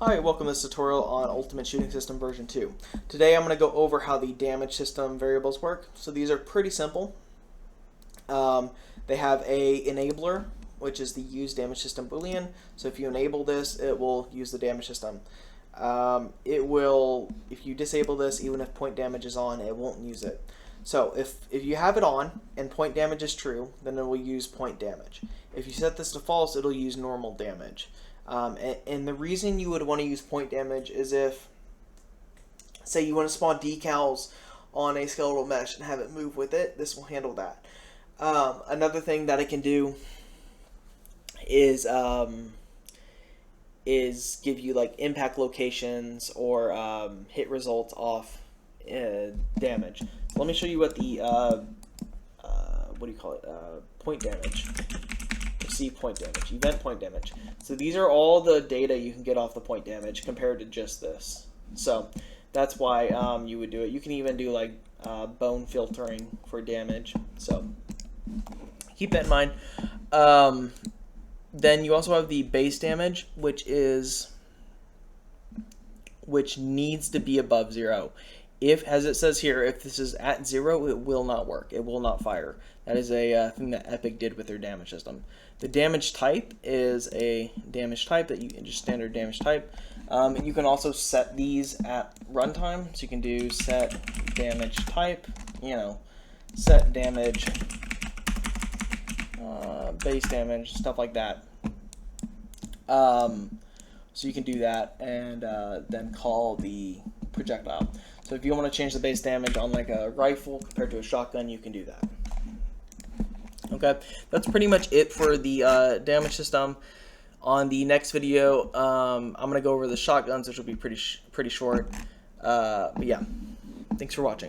Hi, welcome to this tutorial on Ultimate Shooting System version 2. Today I'm going to go over how the damage system variables work. So these are pretty simple. They have a enabler, which is the use damage system boolean. So if you enable this, it will use the damage system. It will, if you disable this, even if point damage is on, it won't use it. So if you have it on and point damage is true, then it will use point damage. If you set this to false, it'll use normal damage. And the reason you would want to use point damage is if, say, you want to spawn decals on a skeletal mesh and have it move with it, this will handle that. Another thing that it can do is give you like impact locations or hit results off damage. So let me show you what the what do you call it? Point damage. Receive point damage, event point damage. So these are all the data you can get off the point damage compared to just this. So that's why you would do it. You can even do like bone filtering for damage. So keep that in mind. Then you also have the base damage, which needs to be above 0. If, as it says here, if this is at 0, it will not work. It will not fire. That is a thing that Epic did with their damage system. The damage type is a damage type that you can just standard damage type. You can also set these at runtime. So you can do set damage type, set damage, base damage, stuff like that. So you can do that and then call the projectile. So if you want to change the base damage on like a rifle compared to a shotgun, you can do that. Okay, that's pretty much it for the damage system. On the next video, I'm going to go over the shotguns, which will be pretty short. But yeah, thanks for watching.